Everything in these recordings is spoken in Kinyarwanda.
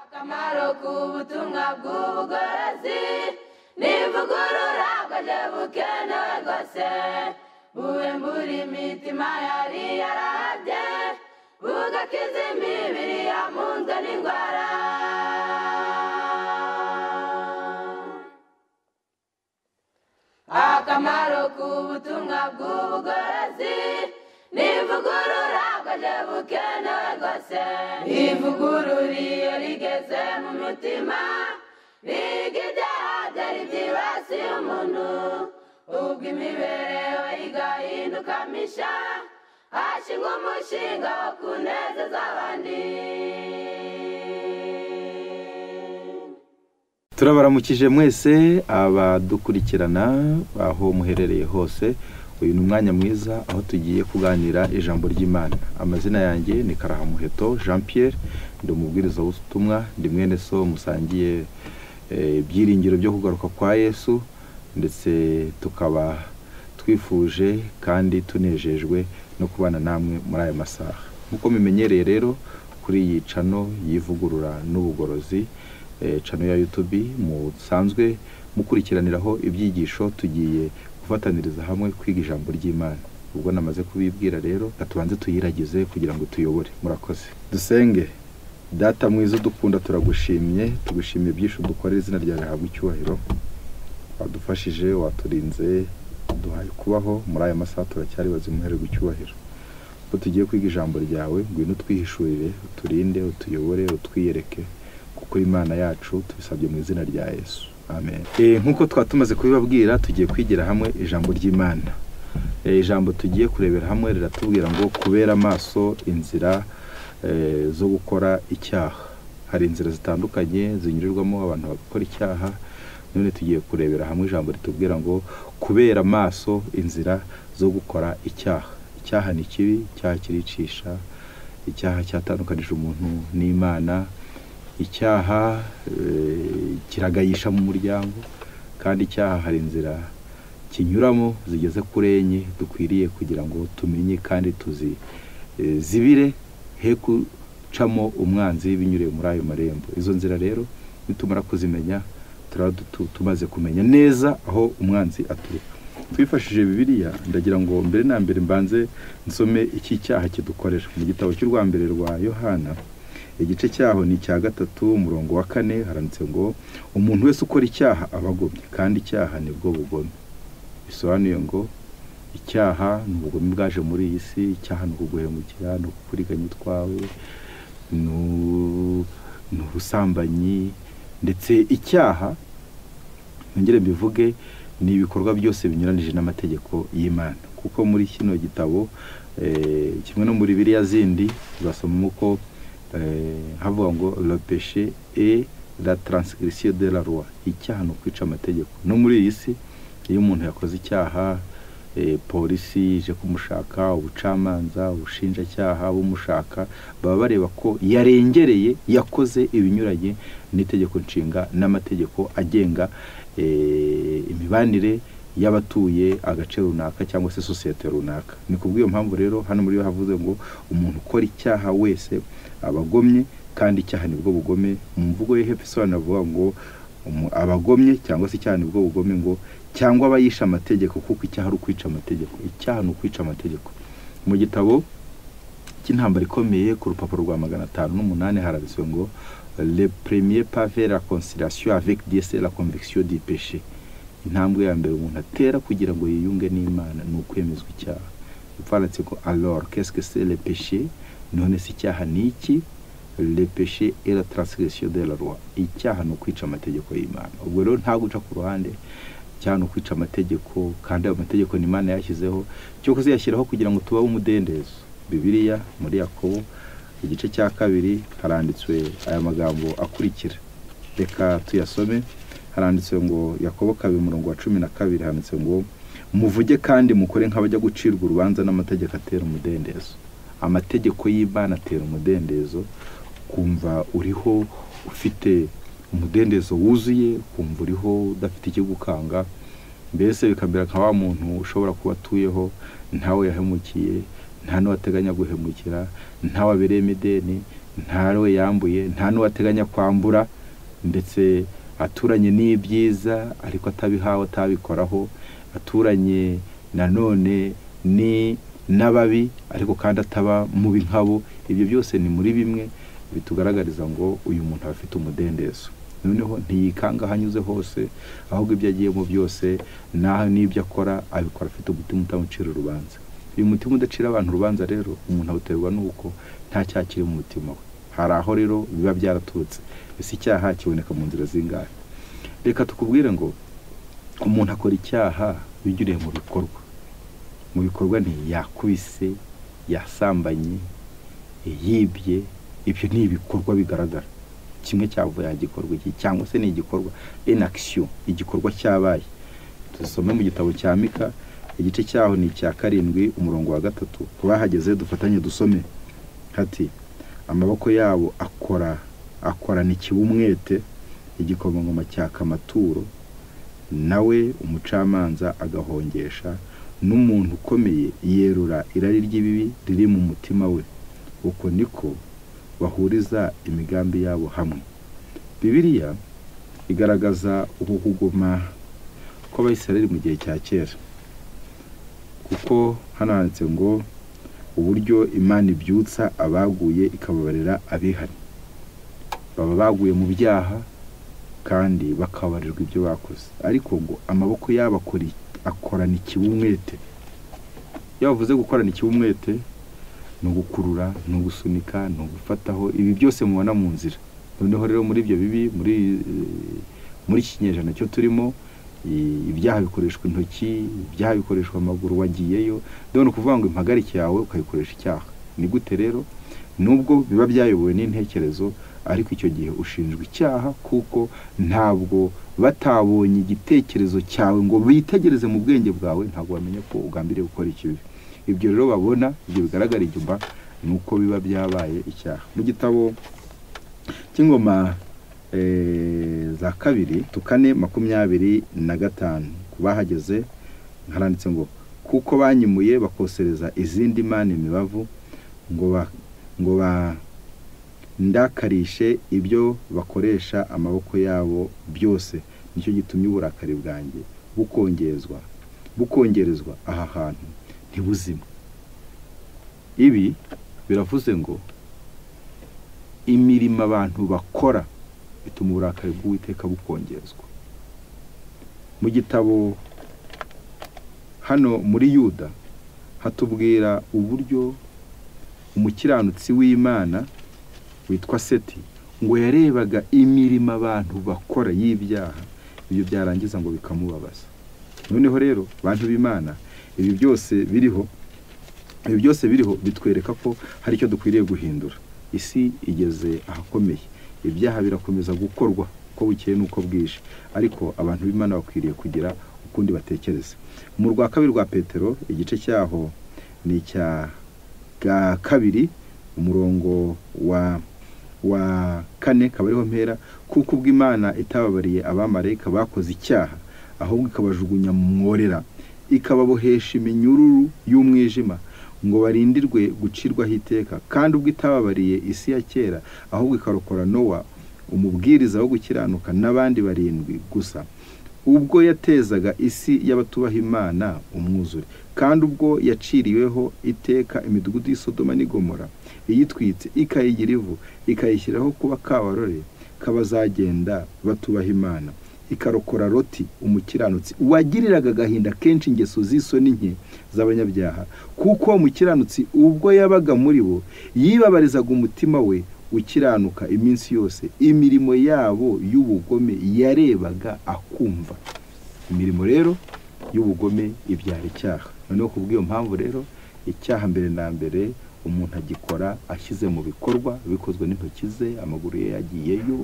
akamaro k'ubutumwa bw'ubugorozi n'ivugurura bwaje bukenewe rwose buwembura imitima yari yarabye bugakiza imibiri yamunzwe n'indwara. Akamaro k'ubutumwa bw'ubugorozi n'ivugurura bwaje bukenewe rwose ivugurura iyo rigeze mu mutima biga ibyaha byari byibasiye umuntu ubwo imibereho igahinduka misha hashingwa umushinga wo kunezeza abandi. Turabaramukije mwese abadukurikirana aho muherereye hose. Uyu ni umwanya mwiza aho tugiye kuganira ijambo ry'Imana. Amazina yanjye ni Karahamuheto Jean Pierre, ndi umubwiriza w'ubutumwa, ndi mwene so musangiye ibyiringiro byo kugaruka kwa Yesu, ndetse tukaba twifuje kandi tunejejwe no kubana namwe muri aya masaha. Nkuko mumenyereye rero kuri iyi channel y'ivugurura n'ubugorozi, channel ya YouTube musanzwe mukurikiraniraho ibyigisho, tugiye gufataniriza hamwe kwiga ijambo ry'Imana. Ubwo namaze kubibwira rero atubanze tuyiragize kugira ngo tuyobore. Murakoze. Dusenge. Data mwiza dukunda, turagushimye, tugushimiye byinshi dukorera, izina ryawe rihabwe icyubahiro. Wadufashije, waturinze, duhaye kubaho muri aya masaha, turacyari bazimuhererwa icyubahiro. Ubwo tugiye kwiga ijambo ryawe, ngwino twihishurire, uturinde, utuyobore, utwiyereke, kuko Imana yacu tubisabye mu izina rya Yesu. Amen. Nkuko twatumaze kubibabwira, tugiye kwigira hamwe ijambo ry'Imana. Ijambo tugiye kurebera hamwe riratubwira ngo kubera amaso inzira zo gukora icyaha. Hari inzira zitandukanye zinyurirwamo abantu bakora icyaha. None tugiye kurebera hamwe ijambo ritubwira ngo kubera amaso inzira zo gukora icyaha. Icyaha ni kibi, icyaha kiricisha, icyaha cyatandukanije umuntu n'Imana, icyaha kiragayisha mu muryango, kandi icyaha hari inzira kinyuramo zigeze kure enye dukwiriye kugira ngo tumenye kandi zibire he kucamo umwanzi binyuriye muri ayo marembo. Izo nzira rero nitumara kuzimenya tumaze kumenya neza aho umwanzi aturuka. Twifashije Bibiliya, ndagira ngo mbere na mbere mbanze nsome iki cyaha kidukorera mu gitabo cy'urwa mbere rwa Yohana. Igice cyaho ni cya 3 umurongo wa 4, haranditse ngo umuntu wese ukora icyaha abagomye, kandi icyaha nibwo bugome. Bisobanuye ngo icyaha ni ubugome bwaje muri iyi si, icyaha ni ukuguhemukira, no kukuriganya utwawe, n'ubusambanyi, ndetse icyaha ngere mbivuge ni ibikorwa byose binyuranije n'amategeko y'Imana. Kuko muri kino gitabo kimwe no muri Bibiliya zindi zasomamo ko havuga ngo le péché et la transgression de la loi. Icyaha no kwica amategeko. No muri iyi si iyo umuntu yakoze icyaha, polisi ije kumushaka, ubucamanza, ubushinjacyaha bumushaka, baba bareba ko yarengereye, yakoze ibinyuranye n'itegeko nshinga n'amategeko agenga imibanire y'abatuye agace runaka cyangwa se societe runaka. Ni kubw'iyo mpamvu rero hano muri yo havuze ngo umuntu ukora icyaha wese abagomye, kandi icyaha nibwo bugome. Mu mvugo y'Efeso navuga ngo abagomye cyangwa se icyaha nibwo bugome, ngo cyangwa abayisha amategeko, kuko icyaha ari ukwica amategeko. Icyaha ni ukwica amategeko. Mu gitabo cy'intambara ikomeye ku rupapuro rwa 508 haranditswe ngo le premier pas vers la conciliation avec Dieu c'est la conviction du péché. Intambwe ya mbere umuntu atera kugira ngo yiyunge n'Imana ni ukwemezwa icyaha. Bivanze ko alors qu'est-ce que c'est le péché? None si icyaha ni iki? Le péché est la transgression de la loi. Icyaha no kwica amategeko y'Imana. Ubwo rero nta guca ku ruhande, icyaha no kwica amategeko, kandi amategeko ni Imana yashyizeho, cyo kuziyashyiraho kugira ngo tubaho umudendezo. Bibiliya muri Yakobo igice cya 2 haranditswe aya magambo akurikira. Reka tuyasome. Haranditswe ngo Yakobo 2 umurongo wa 12 handitse ngo muvuge kandi mukore nk'abajya gucirwa urubanza n'amategeko atera umudendezo. Amategeko y'Imana atera umudendezo, kumva uriho ufite umudendezo wuzuye, kumva uriho udafite icyo gukanga, mbese bikambera nka wa muntu ushobora kuba atuyeho ntawe yahemukiye, nta n'uwateganya guhemukira, ntawe abereye ideni, ntawe yambuye, nta n'uwateganya kwambura, ndetse aturanye n'ibyiza ariko atabihawe, atabikoraho, aturanye nanone ni n'ababi ariko kandi ataba mubi nkabo. Ibyo byose ni muri bimwe bitugaragariza ngo uyu muntu aba afite umudendezo. Noneho ntiyikanga ahanyuze hose, ahubwo ibyo agiyemo byose n'ibyo akora abikora afite umutima utamucira urubanza. Uyu mutima udacira abantu urubanza rero umuntu awuterwa n'uko nta cyaha kiri mu mutima we. Hari aho rero biba byaraturutse. Ese icyaha kiboneka mu nzira zingahe? Reka tukubwire ngo umuntu akora icyaha bigiriye mu bikorwa. Mu bikorwa ni yakubise, yasambanye, yibye. Ibyo ni ibikorwa bigaragara. Kimwe cyavuye igikorwa iki, cyangwa se ni igikorwa en action, igikorwa cyabaye. Dusome mu gitabo cya Mika igice cyaho ni icya 7 umurongo wa 3. Kubahageze dufatanye dusome. Hati amaboko yabo akorana ikibumwete, igikomangoma cyaka amaturo, nawe umucamanza agahongesha, n'umuntu ukomeye yerura irari ry'ibibi riri mu mutima we. Uko niko bahuriza imigambi yabo hamwe. Bibiliya igaragaza uko kuguma kw'Abisirayeli mu gihe cya kera, kuko hano handitse ngo uburyo Imana ibyutsa abaguye ikababarira abihannye. Baba baguye mu byaha kandi bakabarirwa ibyo bakoze, ariko ngo amaboko yabo akorana ikibumwete. Iyo bavuze gukorana ikibumwete no gukurura, no gusunika, no gufataho, ibi byose mubona mu nzira. Noneho rero muri ibyo bibi, muri kinyejana cyo turimo, ibyaha bikoreshwa intoki, ibyaha bikoreshwa amaguru, wagiyeyo ndabona kuvuga ngo impagarike yawe ukayikoresha icyaha. Ni gute rero? Nubwo biba byayobowe n'intekerezo, ariko icyo gihe ushinjwa icyaha, kuko ntabwo batabonye igitekerezo cyawe ngo bitegereze mu bwenge bwawe, ntabwo bamenye ko ugambiriye gukora ikibi. Ibyo rero babona, ibyo bigaragara inyuma, nuko biba byabaye icyaha. Mu gitabo cy'Ingoma za 2 4:25 kubahageze haranditse ngo kuko banyimuye bakosereza izindi mana imibavu, ngo ndakarishe ibyo bakoresha amaboko yabo byose, nicyo gitumye uburakari bwanjye bukongerezwa aha hantu ntibuzima. Ibi biravuze ngo imirimo abantu bakora bituma uburakari bw'Uwiteka bukongerezwa. Mu gitabo hano muri Yuda hatubwira uburyo umukiranutsi w'Imana witwa Seti ngo yarebaga imirimo abantu bakora y'ibyaha, ibyo byarangiza ngo bikamubabaza. Noneho rero bantu b'Imana, ibi byose biriho bitwereka ko hari icyo dukwiriye guhindura. Isi igeze ahakomeye, ibyaha birakomeza gukorwa uko bukeye n'uko bwije, ariko abantu b'Imana bakwiriye kugira ukundi batekereza. Mu rwa 2 rwa Petero igice cyaho ni icya 2 umurongo wa 4 kabariho mpera, kuko ubw'Imana itababariye abamarayika bakoze icyaha, ahubwo ikabajugunya mu mworera, ikababohesha iminyururu y'umwijima, ngo barindirwe gucirwaho iteka. Kandi ubwo itababariye isi ya kera, ahubwo ikarokora Nowa umubwiriza wo gukiranuka n'abandi 7 gusa, ubwo yatezaga isi y'abatubaha Imana umwuzure. Kandi ubwo yaciriweho iteka imidugudu y'Isodoma n'Igomora, iyitwitse ikayigira ivu, ikayishyiraho kuba kabarore kabazagenda batubaha Imana, ikarokora Loti umukiranutsi wagiriraga agahinda kenshi ingeso z'isoni nke z'abanyabyaha, kuko umukiranutsi ubwo yabaga muri bo yibabarizaga umutima we ukiranuka iminsi yose, imirimo yabo y'ubugome yarebaga akumva. Imirimo rero y'ubugome ibyara icyaha. Noneho kubw'iyo mpamvu rero icyaha mbere na mbere umuntu agikora ashyize mu bikorwa, bikozwe n'intoki ze, amaguru ye yagiyeyo,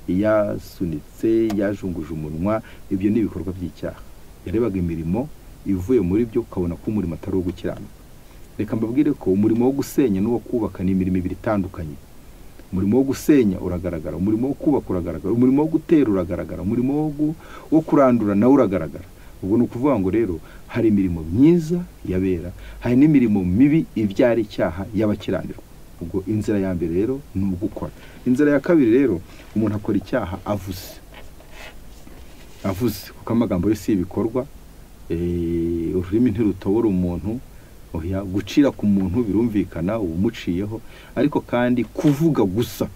yasunitse, yajunguje umunwa. Ibyo ni ibikorwa by'icyaha. Yarebaga imirimo ivuye muri byo, ukabona ko umurimo atari uwo gukiranuka. Reka mbabwire ko umurimo wo gusenya n'uwo kubaka ni imirimo ibiri itandukanye. Umurimo wo gusenya uragaragara, umurimo wo kubaka uragaragara, umurimo wo gutera uragaragara, umurimo wo kurandura nawe uragaragara. Ubwo ni ukuvuga ngo rero hari imirimo myiza yabera, hari n'imirimo mibi ibyara icyaha y'abakiranirwa. ubwo inzira ya mbere rero ni ugukora. Inzira ya kabiri rero, umuntu akora icyaha avuze kuko amagambo yo si ibikorwa. Ururimi ntirutobora umuntu, gucira ku muntu birumvikana umuciyeho, ariko kandi kuvuga gusa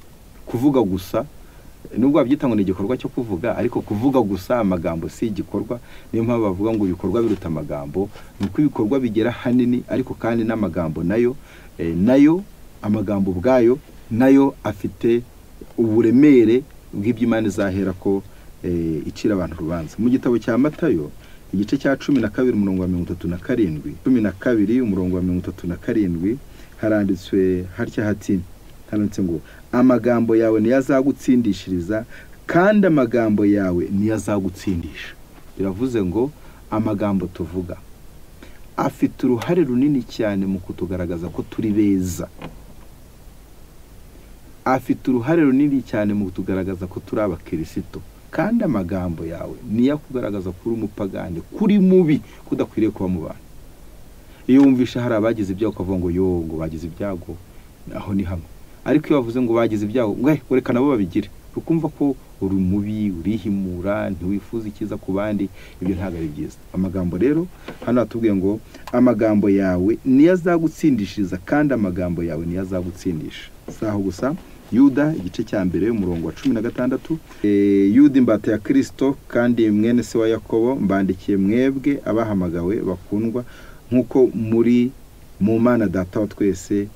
nubwo babyita ngo ni igikorwa cyo kuvuga, ariko kuvuga gusa amagambo si igikorwa. Niyo mpamvu bavuga ngo ibikorwa biruta amagambo, nuko ibikorwa bigera hanini, ariko kandi n'amagambo nayo amagambo ubwayo nayo afite uburemere bw'iby'Imana izahera ko icira abantu urubanza. Mu gitabo cya Matayo igice cya 12 umurongo wa 37, 12 umurongo wa 37 haranditswe hatya hati, handitse ngo amagambo yawe niyo azagutsindishiriza kandi amagambo yawe niyo azagutsindisha. Biravuze ngo amagambo tuvuga afite uruhare runini cyane mu kutugaragaza ko turi beza, afite uruhare runini cyane mu kutugaragaza ko turi abakristo, kandi amagambo yawe niyo akugaragaza kuri umupagani, kuri mubi, kudakwiriye kuba mu bantu. Iyo wumvisha hari abagize ibyago ukavuga ngo ngo bagize ibyago, aho ni hamwe. Ariko iyo bavuze ngo bagize ibyago, reka nabo babigire, ukumva ko uri mubi, urihimura, ntiwifuza ikiza ku bandi, ibyo ntabwo ari byiza. Amagambo rero hano atubwiye ngo amagambo yawe niyo azagutsindishiriza kandi amagambo yawe niyo azagutsindisha. Saho gusa Yuda igice cya mbere umurongo wa 16, Yuda imbata ya Kristo kandi mwene se wa Yakobo, mbandikiye mwebwe abahamagawe bakundwa nkuko muri mu Mana Data wa twese,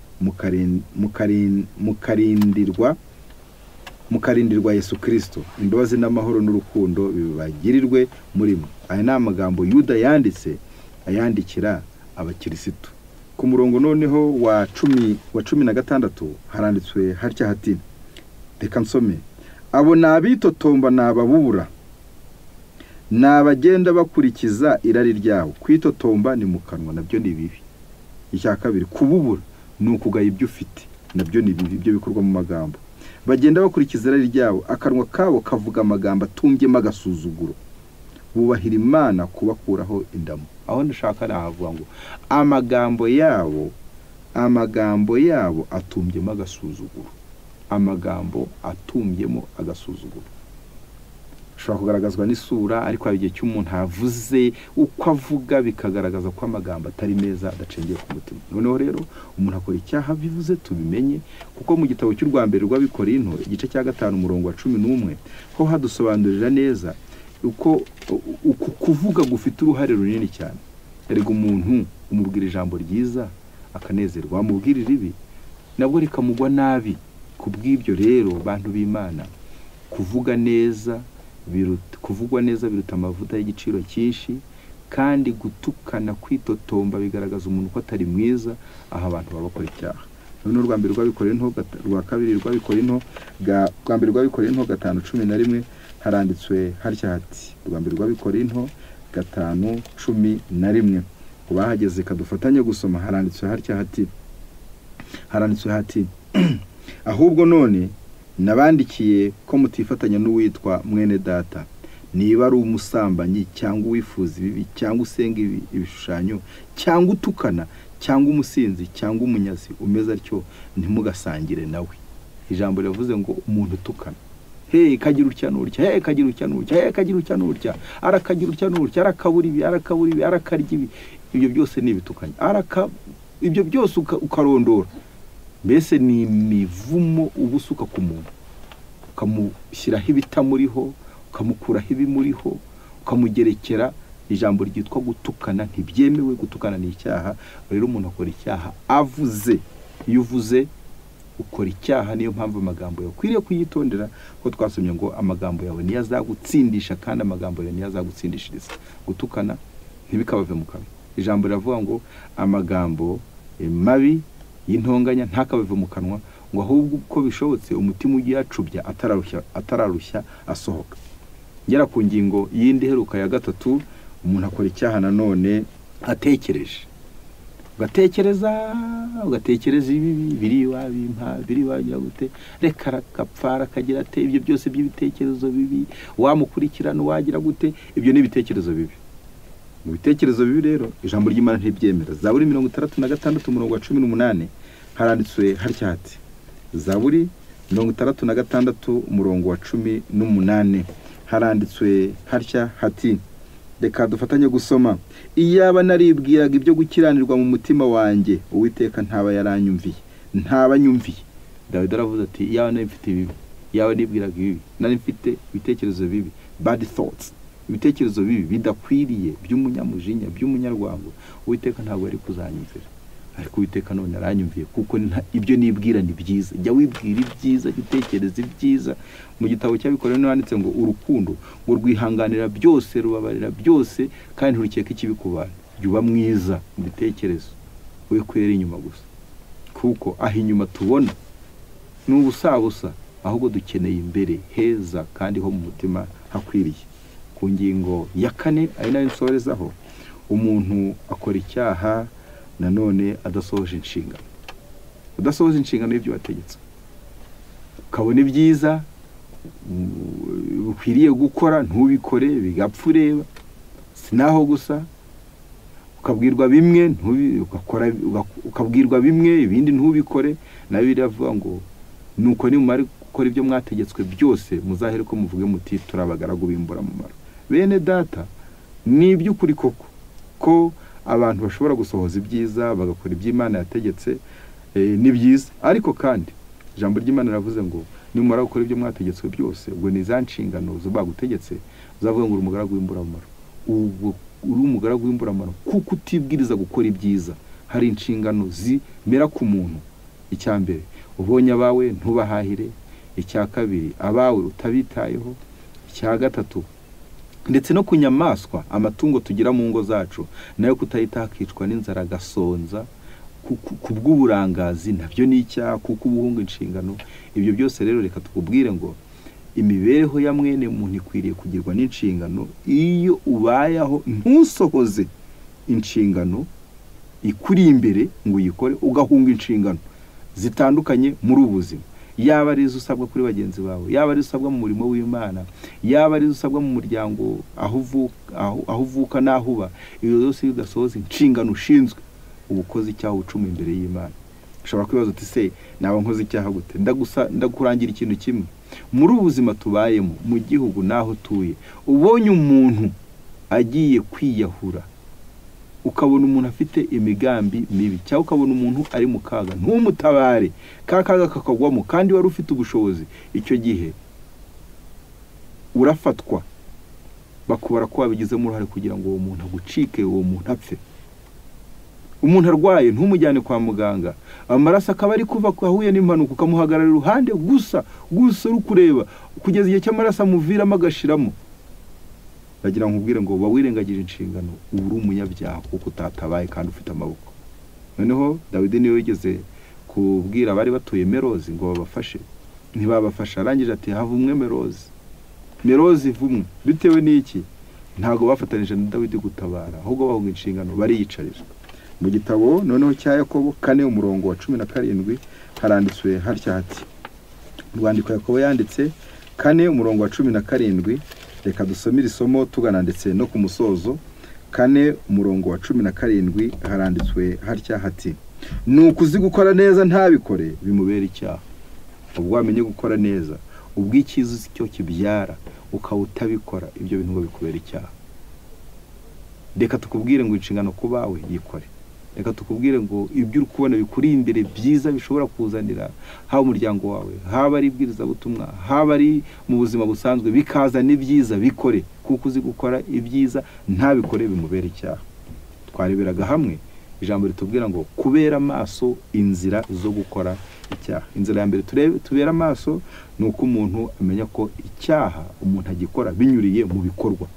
mukarindirwa Yesu Kristo. Imbabazi n'amahoro n'urukundo bibagirirwe muri mwe. Aya ni amagambo Yuda yanditse ayandikira abakirisitu. Ku murongo noneho wa 16 haranditswe hatya hati, reka nsome, abo nabitotomba nababubura, nabagenda bakurikiza irari ryawo. Kwitotomba ni mu kanwa, nabyo ni bibi. Icya kabiri, kububura ni ukugaya ibyo ufite, nabyo ni bibi, ibyo bikorwa mu magambo. Bagenda bakurikiza irari ryawo, akanwa kabo kavuga amagambo atumbyemo agasuzuguro, bubahira Imana kubakuraho indamu. Aho ndashaka nahavuga ngo amagambo yabo atumbyemo agasuzuguro, amagambo atumbyemo agasuzuguro. Ushobora kugaragazwa n'isura, ariko hari igihe cy'umuntu avuze uko avuga bikagaragaza ko amagambo atari meza, adacengeye ku mutima. Noneho rero umuntu akora icyaha bivuze tubimenye, kuko mu gitabo cy'u Rwambere rw'Abikorinto igice cya 5 umurongo wa 11 ho hadusobanurira neza uko kuvuga gufite uruhare runini cyane. Erega umuntu umubwira ijambo ryiza akanezerwa, amubwira ribi nabwo rikamugwa nabi. Kubw'ibyo rero bantu b'Imana, kuvugwa neza biruta amavuta y'igiciro cyinshi, kandi gutukana, kwitotomba bigaragaza umuntu ko atari mwiza, aho abantu baba bakora icyaha. Noneho Rwambere rw'Abikorinto rwa kabiri rw'Abikorinto 5:11 haranditswe hatya hati, Rwambere rw'Abikorinto 5:11, ubahageze kadufatanye gusoma. Haranditswe hati ahubwo none nabandikiye ko mutifatanya n'uwitwa mwene data, niba ari umusambanyi cyangwa uwifuza ibibi cyangwa usenga ibishushanyo cyangwa utukana cyangwa umusinzi cyangwa umunyazi umeze atyo, ntimugasangire nawe. Ijambo rivuze ngo umuntu utukana, kagira utya n'urya, kagira utya n'urya, kagira utya n'urya, arakagira utya n'urya, arakabura ibi, arakarya ibi, ibyo byose ni ibitukanye. Ibyo byose ukarondora, mbese ni imivumo ubusuka ku muntu, ukamushyiraho ibitamuriho, ukamukuraho ibimuriho, ukamugerekera. Ijambo ryitwa gutukana ntibyemewe, gutukana ni icyaha. Rero umuntu akora icyaha avuze. Iyo uvuze ukora icyaha, niyo mpamvu amagambo yawe ukwiriye kuyitondera, ko twasomye ngo amagambo yawe niyo azagutsindisha kandi amagambo yawe niyo azagutsindishiriza. Gutukana ntibikabave mu kanwa. Ijambo riravuga ngo amagambo mabi y'intonganya ntakabave mu kanwa, ngo ahubwo uko bishobotse umutima ugiye acubya atararushya asohoka. Ngera ku ngingo yindi heruka ya 3, umuntu akora icyaha nanone atekereje. Ugatekereza ibi biri wagira gute, reka rakapfara kagira ate, ibyo byose by'ibitekerezo bibi, wamukurikirana wagira gute, ibyo ni ibitekerezo bibi. Mu bitekerezo bibi rero ijambo ry'Imana ntibyemera. Zaburi 66 umurongo wa 18 haranditswe hatya hati, Zaburi 66 umurongo wa 18, haranditswe hatya hati, reka dufatanye gusoma, iyaba naribwiraga ibyo gukiranirwa mu mutima wanjye, Uwiteka ntaba yaranyumviye, ntaba nyumviye. Dawidi aravuze ati, iyaba nari mfite ibibi, iyaba nibwiraga ibibi, nari mfite ibitekerezo bibi, bad thoughts, ibitekerezo bibi bidakwiriye by'umunyamujinya, by'umunyarwango, Uwiteka ntabwo ari kuzanyumvira. Ariko Uwiteka none aranyumviye, kuko ibyo nibwira ni byiza. Jya wibwira ibyiza, gitekereza ibyiza. Mu gitabo cy'Abikorintho handitse ngo urukundo ngo rwihanganira byose, rubabarira byose, kandi nturukeka ikibi ku bantu. Jya uba mwiza mu bitekerezo, we kwera inyuma gusa, kuko aho inyuma tubona ni ubusabusa, ahubwo dukeneye imbere heza kandi ho mu mutima hakwiriye. Ku ngingo ya 4 ari nayo nsorezaho, umuntu akora icyaha nanone adasohoje inshingano. Udasohoje inshingano y'ibyo wategetse, ukabona ibyiza ukwiriye gukora ntubikore, bigapfa ureba. Sinaho gusa ukabwirwa bimwe ukabwirwa bimwe, ibindi ntubikore. Nayo biravuga ngo nuko nimumara gukora ibyo mwategetswe byose, muzahere ko muvuge muti turabagaragu bimbura mumaro. Bene data, ni iby'ukuri koko ko abantu bashobora gusohoza ibyiza bagakora iby'Imana yategetse, ni byiza. Ariko kandi ijambo ry'Imana riravuze ngo nimumara gukora ibyo mwategetswe byose, ubwo ni za nshingano zo bagutegetse, uzavuga ngo uri umugaragu w'imburamumaro. Ubwo uri umugaragu w'imburamumaro kuko utibwiriza gukora ibyiza. Hari inshingano zimera ku muntu. Icya mbere, ubonye abawe ntubahahire. Icya kabiri, abawe utabitayeho. Icya gatatu, ndetse no ku nyamaswa, amatungo tugira mu ngo zacu, nayo kutayita hakicwa n'inzara gasonza kubw'uburangazi, nabyo ni icyaha, kuko ubuhunga inshingano. Ibyo byose rero reka tukubwire ngo imibereho ya mwene muntu ikwiriye kugirwa n'inshingano. Iyo ubayaho ntusohoze inshingano ikuri imbere ngo uyikore, ugahunga inshingano zitandukanye muri ubuzima, yaba ari usabwa kuri bagenzi bawe, yaba ari usabwa mu murimo w'Imana, yaba ari usabwa mu muryango aho uvuka n'aho uba. Iyo zose udasohoza inshingano ushinzwe, ubukozi icyaha ucuma imbere y'Imana. Ushobora kwibaza uti, se naba nkoze icyaha gute? Ndakurangira ikintu kimwe. Muri ubuzima tubayemo mu gihugu naho tuye, ubonye umuntu agiye kwiyahura, ukabona umuntu afite imigambi mibi, cyangwa ukabona umuntu ari mu kaga, ntumutabare, kaga kakagwamo kandi wari ufite ubushobozi, icyo gihe urafatwa, bakubara ko wabigizemo uruhare kugira ngo uwo muntu agucike, uwo muntu apfe. Umuntu arwaye ntumujyane kwa muganga, amaraso akaba ari kuva ahuye n'impanuka, ukamuhagarara iruhande gusa uri kureba kugeza igihe cy'amaraso amuviramo agashiramo. Bagira ngo ubwire ngo wawirengagije inshingano, uri umunyabyaha kuko utatabaye kandi ufite amaboko. Noneho Dawidi niwe yigeze kubwira abari batuye Merozi ngo babafashe, ntibabafasha. Arangije ati, havumwe Merozi ivumwe. Bitewe n'iki? Ntago bafatanije na Dawidi gutabara, ahubwo bahunga inshingano, bariyicarira. Mu gitabo noneho cya Yakobo 4 umurongo wa 17 haranditswe hatya hati, urwandiko Yakobo yanditse 4 umurongo wa 17. Reka dusomere isomo tugana ndetse no ku musozo. 4 umurongo wa 17 haranditswe hatya hati, nukuzi gukora neza ntabikore bimubera icyaha. Ubwo wamenye gukora neza, ubw'ikizi cyo kibyara, ukawutabikora, ibyo bintu ngo bikubera icyaha. Reka tukubwire ngo inshingano kubawe yikore. Reka tukubwire ngo ibyo uri kubona bikuri imbere byiza bishobora kuzanira haba umuryango wawe, haba ari ibwiriza butumwa, haba ari mu buzima busanzwe, bikaza n'ibyiza bikore, kuko uzi gukora ibyiza ntabikore bimubera icyaha. Twareberaga hamwe ijambo ritubwira ngo kubera amaso inzira zo gukora icyaha. Inzira ya mbere tubera amaso ni uko umuntu amenya ko icyaha umuntu agikora binyuriye mu bikorwa.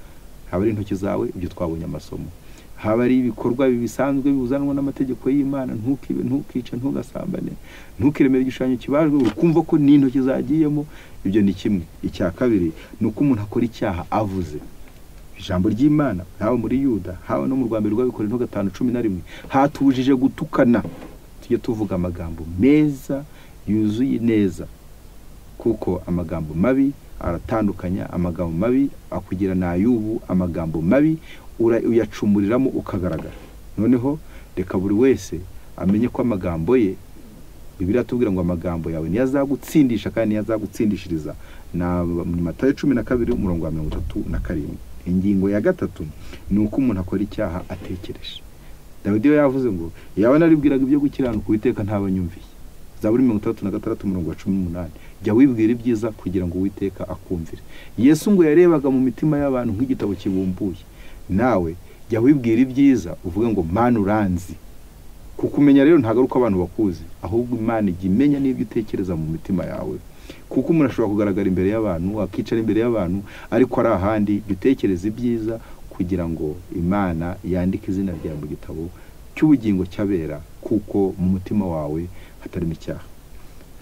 Haba ari intoki zawe, ibyo twabonye amasomo, haba ari ibikorwa bisanzwe bibuzanwa n'amategeko y'Imana, ntukibe, ntukice, ntugasambane, ntukiremere igishushanyo kibajwe, ukumva ko n'intoki zagiyemo. Ibyo ni kimwe. Icya kabiri ni uko umuntu akora icyaha avuze. Ijambo ry'Imana haba muri Yuda, haba no mu Rwanda rw'Abikorintho 5:11 hatubujije gutukana. Tujye tuvuga amagambo meza yuzuye neza, kuko amagambo mabi aratandukanya. Amagambo mabi akugira n'ayubu, amagambo mabi uyacumuriramo ukagaragara. Noneho reka buri wese amenye ko amagambo ye Bibiliya tubwira ngo amagambo yawe niyo azagutsindisha kandi niyo azagutsindishiriza. Na Matayo 12:37. Ingingo ya gatatu ni uko umuntu akora icyaha atekereje. Dawidi we yavuze ngo yawe naribwiraga ibyo gukiranuka Uwiteka ntabanyumviye. Zaburi 36:18. Jya wibwira ibyiza kugira ngo Uwiteka akumvire. Yesu ngo yarebaga mu mitima y'abantu nk'igitabo kibumbuye. Nawe jya wibwira ibyiza uvuge ngo Mana uranzi. Kukumenya rero ntago ari uko abantu bakuzi, ahubwo Imana igimenya n'ibyo utekereza mu mitima yawe. Kuko umuntu ashobora kugaragara imbere y'abantu, akicara imbere y'abantu, ariko ari ahandi dutekereza ibyiza kugira ngo Imana yandike izina ryawe mu gitabo cy'ubugingo cyabera, kuko mu mutima wawe hatarimo icyaha.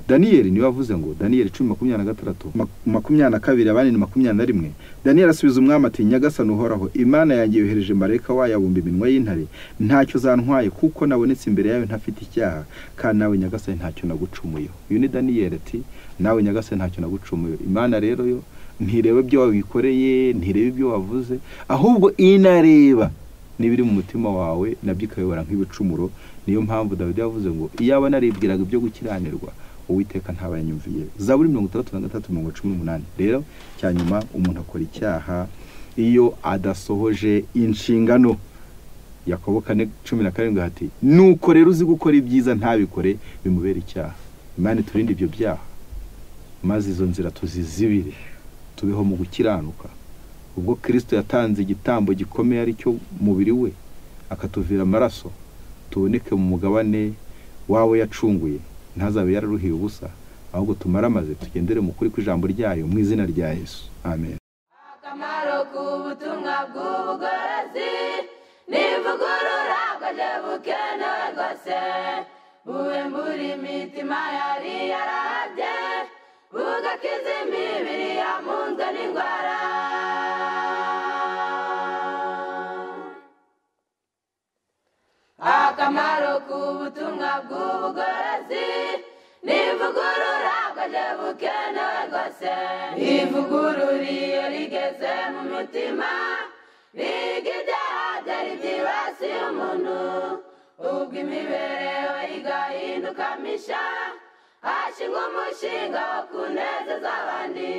Daniel niwe wavuze ngo Daniel 10:23, 22 abandi ni 21. Daniel asubiza umwami ati Nyagasani uhoraho, Imana yanjye yohereje marayika wayo abumba iminwa y'intare, ntacyo zantwaye kuko nabonetse imbere yawe ntafite icyaha, kandi nawe Nyagasani ntacyo nagucumuyeho. Uyu ni Daniel ati nawe Nyagasani ntacyo nagucumuyeho. Imana rero yo ntireba ibyo wabikoreye, ntireba ibyo wavuze, ahubwo inareba n'ibiri mu mutima wawe, nabyo ikabibara nk'ibicumuro. Niyo mpamvu Dawidi yavuze ngo iyaba naribwiraga ibyo gukiranirwa Uwiteka ntabanyumviye. Zaburi 33:18. Rero cyanyuma umuntu akora icyaha iyo adasohoje inshingano. Yakobo 4:17 hati nuko rero uzi gukora ibyiza ntabikore bimubera icyaha. Imana turinde ibyo byaha, maze izo nzira tuzizibire, tubeho mu gukiranuka. Ubwo Kristo yatanze igitambo gikomeye ari cyo mubiri we, akatuvira amaraso, tuboneke mu mugabane wawe yacunguye, ntazabe yararuhiye ubusa, ahubwo tumaramaze tugendere mu kuri kw'ijambo ryayo mu izina rya Yesu. Amen. Akamaro k'ubutumwa bw'ubugorozi n'ivugurura bwaje bukenewe rwose, buwembura imitima yari yarabye, bugakiza imibiri yamunzwe n'indwara. Akamaro k'ubutumwa bw'ubugorozi n'ivugurura bwaje bukenewe rwose, ivugurura iyo rigeze mu mutima riga ibyaha byari byibasiye umuntu, ubwo imibereho igahinduka misha, hashingwa umushinga wo kunezeza abandi.